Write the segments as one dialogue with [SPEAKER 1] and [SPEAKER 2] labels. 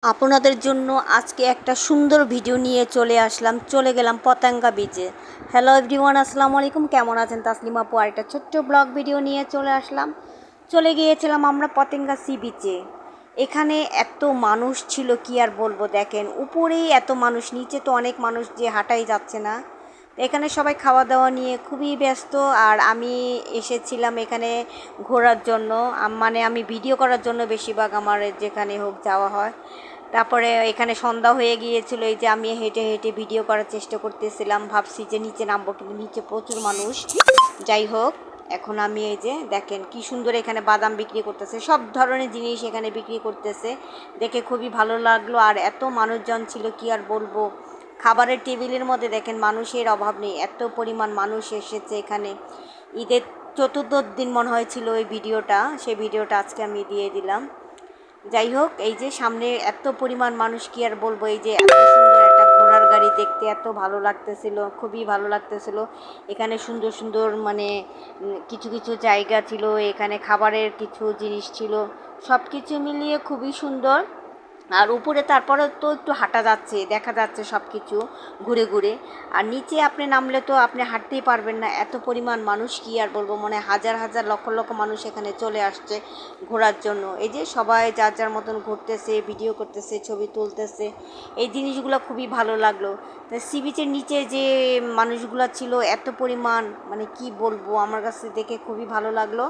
[SPEAKER 1] আপনাদের জন্য আজকে একটা সুন্দর ভিডিও নিয়ে চলে গেলাম পতেঙ্গা বিচে। হ্যালো এভরিওয়ান, আসসালামু আলাইকুম। কেমন আছেন? তাসলিমা আপু একটা ছোট্ট ব্লগ ভিডিও নিয়ে চলে গিয়েছিলাম আমরা পতেঙ্গা সি বিচে। এখানে এত মানুষ ছিল কি আর বলবো, দেখেন উপরেই এত মানুষ, নিচে তো অনেক মানুষ যে হাঁটাই যাচ্ছে না। এখানে সবাই খাওয়া দাওয়া নিয়ে খুবই ব্যস্ত, আর আমি এসেছিলাম এখানে ঘোরার জন্য, মানে আমি ভিডিও করার জন্য বেশিরভাগ আমার যেখানে হোক যাওয়া হয়। তারপরে এখানে সন্ধ্যা হয়ে গিয়েছিল, এই যে আমি হেঁটে হেঁটে ভিডিও করার চেষ্টা করতেছিলাম, ভাবছি যে নিচে নামবো, কিন্তু নিচে প্রচুর মানুষ। যাই হোক, এখন আমি এই যে দেখেন কি সুন্দর এখানে বাদাম বিক্রি করতেছে, সব ধরনের জিনিস এখানে বিক্রি করতেছে, দেখে খুবই ভালো লাগলো। আর এত মানুষজন ছিল কি আর বলবো, খাবারের টেবিলের মধ্যে দেখেন মানুষের অভাব নেই, এত পরিমাণ মানুষ এসেছে এখানে। ঈদের চতুর্থ দিন মনে হয়েছিল ওই ভিডিওটা, সেই ভিডিওটা আজকে আমি দিয়ে দিলাম। যাই হোক, এই যে সামনে এত পরিমাণ মানুষ কি আর বলবো, এই যে এত সুন্দর একটা ঘোড়ার গাড়ি দেখতে এত ভালো লাগতেছিল, খুবই ভালো লাগতেছিল। এখানে সুন্দর সুন্দর মানে কিছু কিছু জায়গা ছিল, এখানে খাবারের কিছু জিনিস ছিল, সব কিছু মিলিয়ে খুবই সুন্দর। আর উপরে তারপরে তো একটু হাঁটা যাচ্ছে, দেখা যাচ্ছে সব কিছু ঘুরে ঘুরে। আর নিচে আপনি নামলে তো আপনি হাঁটতেই পারবেন না, এত পরিমাণ মানুষ কি আর বলবো, মানে হাজার হাজার লক্ষ লক্ষ মানুষ এখানে চলে আসছে ঘোরার জন্য। এই যে সবাই যার যার মতন ঘুরতেছে, ভিডিও করতেছে, ছবি তুলতেছে, এই জিনিসগুলো খুবই ভালো লাগলো। সি বিচের নিচে যে মানুষগুলো ছিল এত পরিমাণ, মানে কি বলবো, আমার কাছে দেখে খুবই ভালো লাগলো।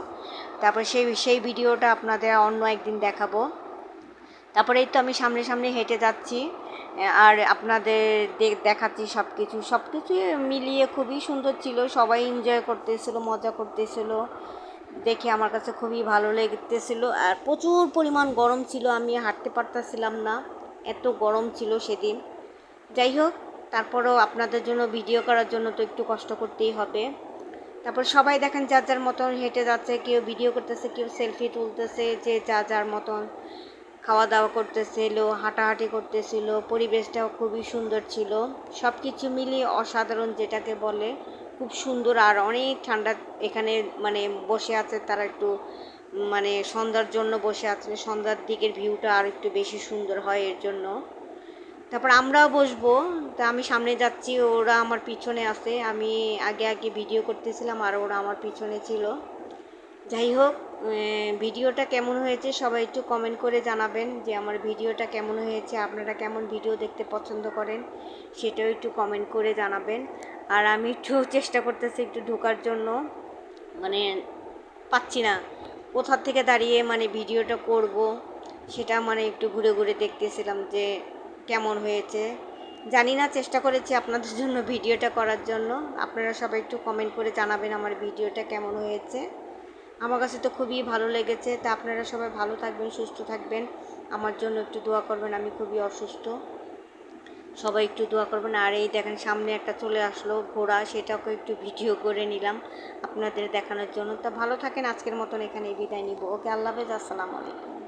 [SPEAKER 1] তারপর সেই ভিডিওটা আপনাদের অন্য একদিন দেখাবো। তারপরে এই তো আমি সামনে সামনে হেঁটে যাচ্ছি, আর আপনাদের দেখাচ্ছি সব কিছু মিলিয়ে খুবই সুন্দর ছিল, সবাই এনজয় করতেছিল, মজা করতেছিল, দেখে আমার কাছে খুবই ভালো লেগেছিল। আর প্রচুর পরিমাণ গরম ছিল, আমি হাঁটতে পারতেছিলাম না, এত গরম ছিল সেদিন। যাই হোক, তারপরেও আপনাদের জন্য ভিডিও করার জন্য তো একটু কষ্ট করতেই হবে। তারপর সবাই দেখেন যার যার মতন হেঁটে যাচ্ছে, কেউ ভিডিও করতেছে, কেউ সেলফি তুলতেছে, যে যার যার মতন খাওয়া দাওয়া করতেছিল, হাঁটাহাঁটি করতেছিল, পরিবেশটাও খুবই সুন্দর ছিল। সব কিছু মিলিয়ে অসাধারণ যেটাকে বলে, খুব সুন্দর। আর অনেক ঠান্ডা এখানে, মানে বসে আছে তারা একটু, মানে সন্ধ্যার জন্য বসে আছে, সন্ধ্যার দিকের ভিউটা আর একটু বেশি সুন্দর হয় এর জন্য। তারপর আমরাও বসবো, তা আমি সামনে যাচ্ছি, ওরা আমার পিছনে আছে, আমি আগে আগে ভিডিও করতেছিলাম আর ওরা আমার পিছনে ছিল। যাই হোক, ভিডিওটা কেমন হয়েছে সবাই একটু কমেন্ট করে জানাবেন, যে আমার ভিডিওটা কেমন হয়েছে, আপনারা কেমন ভিডিও দেখতে পছন্দ করেন সেটাও একটু কমেন্ট করে জানাবেন। আর আমি একটু চেষ্টা করতেছি একটু ঢোকার জন্য, মানে পাচ্ছি না কোথা থেকে দাঁড়িয়ে মানে ভিডিওটা করব, সেটা মানে একটু ঘুরে ঘুরে দেখতেছিলাম যে কেমন হয়েছে। জানি না, চেষ্টা করেছি আপনাদের জন্য ভিডিওটা করার জন্য। আপনারা সবাই একটু কমেন্ট করে জানাবেন আমার ভিডিওটা কেমন হয়েছে। আমার কাছে তো খুবই ভালো লেগেছে। তা আপনারা সবাই ভালো থাকবেন, সুস্থ থাকবেন, আমার জন্য একটু দোয়া করবেন, আমি খুবই অসুস্থ, সবাই একটু দোয়া করবেন। আর এই দেখেন সামনে একটা চলে আসলো ঘোড়া, সেটাকে একটু ভিডিও করে নিলাম আপনাদের দেখানোর জন্য। তা ভালো থাকেন, আজকের মতন এখানে বিদায় নিব। ওকে, আল্লাহ হাফেজ, আসসালামু আলাইকুম।